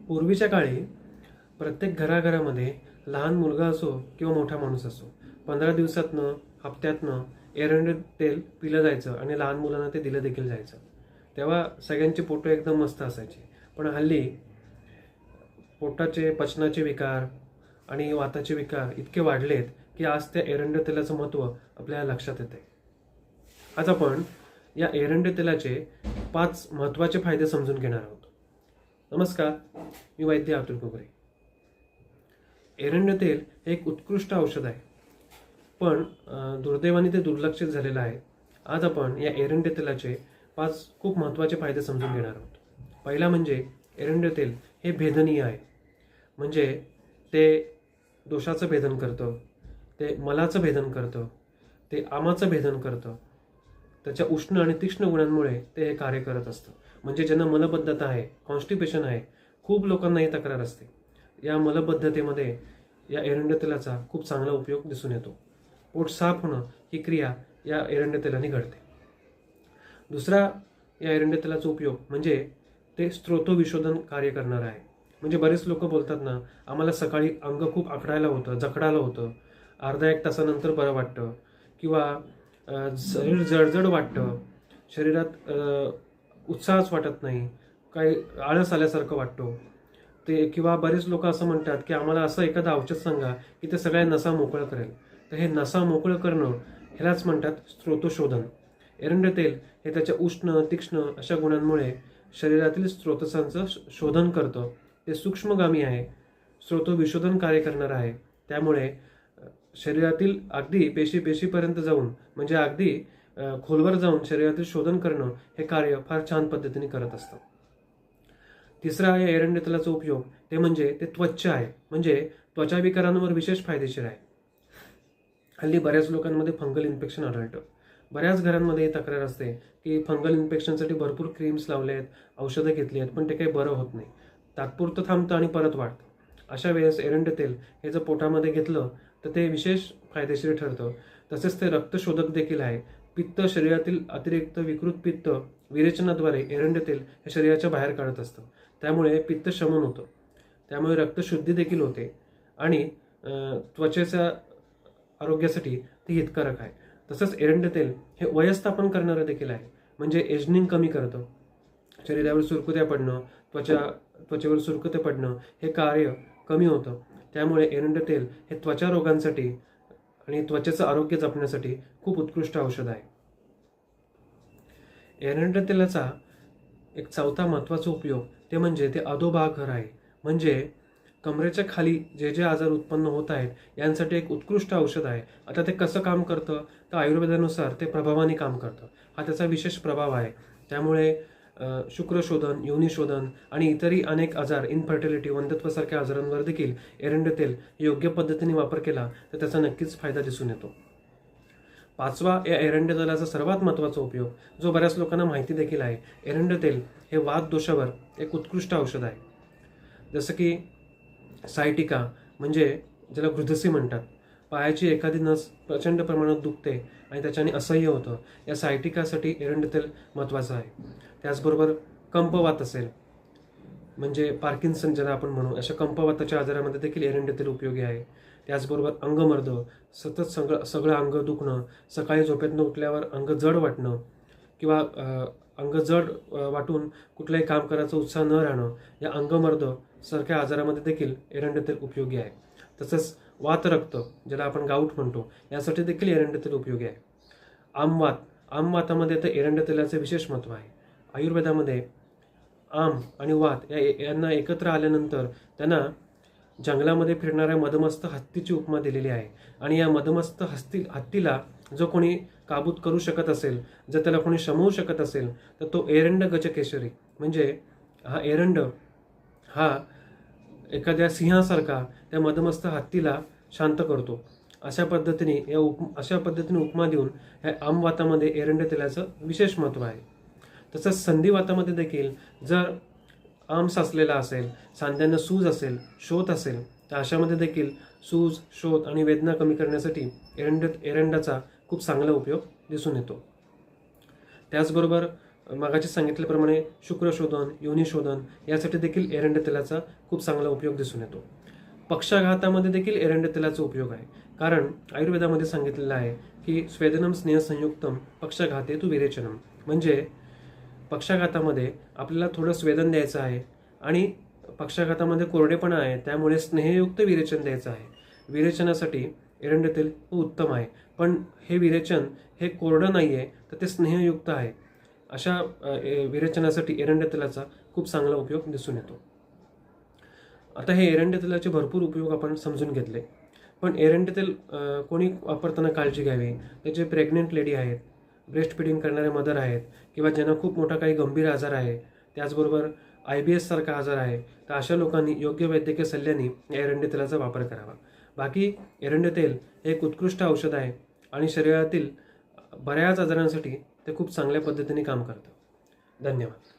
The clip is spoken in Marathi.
पूर्वीच्या काळी प्रत्येक घराघरामध्ये लहान मुलगा असो किंवा मोठा माणूस असो 15 दिवसातनं हप्त्यातनं एरंड तेल पिलं जायचं आणि लहान मुलांना ते दिलं देखील जायचं. तेव्हा सगळ्यांची पोटं एकदम मस्त असायची. पण हल्ली पोटाचे पचनाचे विकार आणि वाताचे विकार इतके वाढलेत की आज त्या एरंड तेलाचं महत्त्व आपल्याला लक्षात येते. आज आपण या एरंड तेलाचे 5 महत्त्वाचे फायदे समजून घेणार आहोत. नमस्कार, मी वैद्य अतुल कुकरे. एरंड तेल हे एक उत्कृष्ट औषध आहे, पण दुर्दैवाने ते दुर्लक्षित झालेलं आहे. आज आपण या एरंड तेलाचे 5 खूप महत्त्वाचे फायदे समजून घेणार आहोत. पहिला म्हणजे एरंड तेल हे भेदनीय आहे. म्हणजे ते दोषाचं भेदन करतं, ते मलाचं भेदन करतं, ते आमाचं भेदन करतं. त्याच्या उष्ण आणि तीक्ष्ण गुणांमुळे ते हे कार्य करत असतं. म्हणजे ज्यांना मलबद्धता आहे, कॉन्स्टिपेशन आहे, खूप लोकांना ही तक्रार असते. या मलबद्धतेमध्ये या एरंड तेलाचा खूप चांगला उपयोग दिसून येतो. पोट साफ होणं ही क्रिया या एरंड तेलाने घडते. दुसरा या एरंड तेलाचा उपयोग म्हणजे ते स्त्रोतविशोधन कार्य करणार आहे. म्हणजे बरेच लोक बोलतात ना, आम्हाला सकाळी अंग खूप आखडायला होतं, जखडायला होतं, अर्धा एक तासानंतर बरं वाटतं, किंवा शरीर जडजड वाटतं, शरीरात उत्साहच वाटत नाही, काही आळस आल्यासारखं वाटतो ते, किंवा बरेच लोक असं म्हणतात की आम्हाला असं एखादं औषध सांगा की ते सगळ्या नसा मोकळं करेल. तर हे नसा मोकळं करणं ह्यालाच म्हणतात स्त्रोतशोधन. एरंड तेल हे त्याच्या उष्ण तीक्ष्ण अशा गुणांमुळे शरीरातील स्त्रोतसांचं शोधन करतं. ते सूक्ष्मगामी आहे, स्त्रोतविशोधन कार्य करणार आहे. त्यामुळे शरीरातील अगदी पेशीपर्यंत जाऊन, म्हणजे अगदी खोलवर जाऊन शरीरातील शोधन करणं हे कार्य फार छान पद्धतीने करत असतं. तिसरा या एरंड तेलाचा उपयोग ते म्हणजे ते त्वचा आहे. म्हणजे त्वचा विकारांवर विशेष फायदेशीर आहे. हल्ली बऱ्याच लोकांमध्ये फंगल इन्फेक्शन आढळतं. बऱ्याच घरांमध्ये ही तक्रार असते की फंगल इन्फेक्शनसाठी भरपूर क्रीम्स लावले आहेत, औषधं घेतली आहेत, पण ते काही बरं होत नाही. तात्पुरतं थांबतं आणि परत वाढतं. अशा वेळेस एरंड तेल हे जर पोटामध्ये घेतलं तर ते विशेष फायदेशीर ठरतं. तसेच ते रक्तशोधक देखील आहे. पित्त, शरीरातील अतिरिक्त विकृत पित्त विरेचनाद्वारे एरंड तेल हे शरीराच्या बाहेर काढत असतं. त्यामुळे पित्त शमन होतं, त्यामुळे रक्तशुद्धी देखील होते आणि त्वचेच्या आरोग्यासाठी ते हितकारक आहे. तसंच एरंड तेल हे वयस्थापन करणारं देखील आहे. म्हणजे एजनिंग कमी करतं, शरीरावर सुरकुत्या पडणं, त्वचेवर सुरकुत्या पडणं हे कार्य कमी होतं. त्यामुळे एरंड तेल हे त्वचा रोगांसाठी आणि त्वचेचं आरोग्य जपण्यासाठी खूप उत्कृष्ट औषध आहे. एरंड तेलाचा एक चौथा महत्त्वाचा उपयोग ते म्हणजे ते अधोभागावर आहे. म्हणजे कमरेच्या खाली जे जे आजार उत्पन्न होत आहेत यांसाठी एक उत्कृष्ट औषध आहे. आता ते कसं काम करतं तर आयुर्वेदानुसार ते प्रभावाने काम करतं. हा त्याचा विशेष प्रभाव आहे. त्यामुळे शुक्रशोधन, योनिशोधन आणि इतरही अनेक आजार, इनफर्टिलिटी, वंध्यत्वासारख्या आजारांवर देखील एरंड तेल योग्य पद्धतीने वापर केला तर त्याचा नक्कीच फायदा दिसून येतो. पाचवा या एरंड तेलाचा सर्वात महत्त्वाचा उपयोग जो बऱ्याच लोकांना माहिती देखील आहे, एरंड तेल हे वात दोषावर एक उत्कृष्ट औषध आहे. जसं की सायटिका, म्हणजे ज्याला गृधसी म्हणतात, पायाची एखादी नस प्रचंड प्रमाणात दुखते आणि त्याच्याने असह्य होतं, या सायटिकासाठी एरंड तेल महत्त्वाचं आहे. त्याचबरोबर कंपवात असेल, म्हणजे पार्किन्सन ज्याला आपण म्हणू, अशा कंपवाताच्या आजारामध्ये देखील एरंड तेल उपयोगी आहे. त्याचबरोबर अंगमर्द, सतत सगळं अंग दुखणं, सकाळी झोपेतनं उठल्यावर अंग जड वाटणं, किंवा अंग जड वाटून कुठलंही काम करायचा उत्साह न राहणं, या अंगमर्द सारख्या आजारामध्ये देखील एरंड तेल उपयोगी आहे. तसंच वातरक्त, ज्याला आपण गाऊट म्हणतो, यासाठी देखील एरंड तेल उपयोगी आहे. आमवातामध्ये तर एरंड तेलाचे विशेष महत्त्व आहे. आयुर्वेदामध्ये आम आणि वात यांना एकत्र आल्यानंतर त्यांना जंगलामध्ये फिरणाऱ्या मदमस्त हत्तीची उपमा दिलेली आहे. आणि या मदमस्त हत्तीला जो कोणी काबूत करू शकत असेल, जर त्याला कोणी शमवू शकत असेल तर तो एरंड गजकेसरी, म्हणजे हा एरंड हा एखाद्या सिंहासारखा त्या मदमस्त हत्तीला शांत करतो. अशा पद्धतीने उपमा देऊन ह्या आमवातामध्ये एरंड तेलाचं विशेष महत्त्व आहे. तसंच संधिवातामध्ये देखील जर आम साचलेला असेल, सांध्यांना सूज असेल, शोथ असेल, तर अशामध्ये देखील सूज, शोथ आणि वेदना कमी करण्यासाठी एरंडाचा खूप चांगला उपयोग दिसून येतो. त्याचबरोबर मागाशी सांगितल्याप्रमाणे शुक्रशोधन, योनिशोधन यासाठी देखील एरंड तेलाचा खूप चांगला उपयोग दिसून येतो. पक्षाघातामध्ये देखील एरंड तेलाचा उपयोग आहे, कारण आयुर्वेदामध्ये सांगितलेलं आहे की स्वेदनम स्नेहसंयुक्तम पक्षाघातेतु विरेचनम, म्हणजे पक्षाघातामध्ये आपल्याला थोडं स्वेदन द्यायचं आहे आणि पक्षाघातामध्ये कोरडेपणा आहे, त्यामुळे स्नेहयुक्त विरेचन द्यायचं आहे. विरेचनासाठी एरंड तेल उत्तम आहे, पण हे विरेचन हे कोरडं नाही आहे, तर ते स्नेहयुक्त आहे. अशा विरेचनासाठी एरंड तेलाचा खूप चांगला उपयोग दिसून येतो. आता हे एरंड तेलाचे भरपूर उपयोग आपण समजून घेतले, पण एरंड तेल कोणी वापरताना काळजी घ्यावी. त्याचे प्रेग्नेंट लेडी आहेत, ब्रेस्ट फिडिंग करणारे मदर आहेत, किंवा ज्यांना खूप मोठा काही गंभीर आजार आहे, त्याचबरोबर IBS सारखा आजार आहे, तर अशा लोकांनी योग्य वैद्यकीय सल्ल्याने एरंड तेलाचा वापर करावा. बाकी एरंड तेल हे एक उत्कृष्ट औषध आहे आणि शरीरातील बऱ्याच आजारांसाठी ते खूप चांगल्या पद्धतीने काम करतं. धन्यवाद.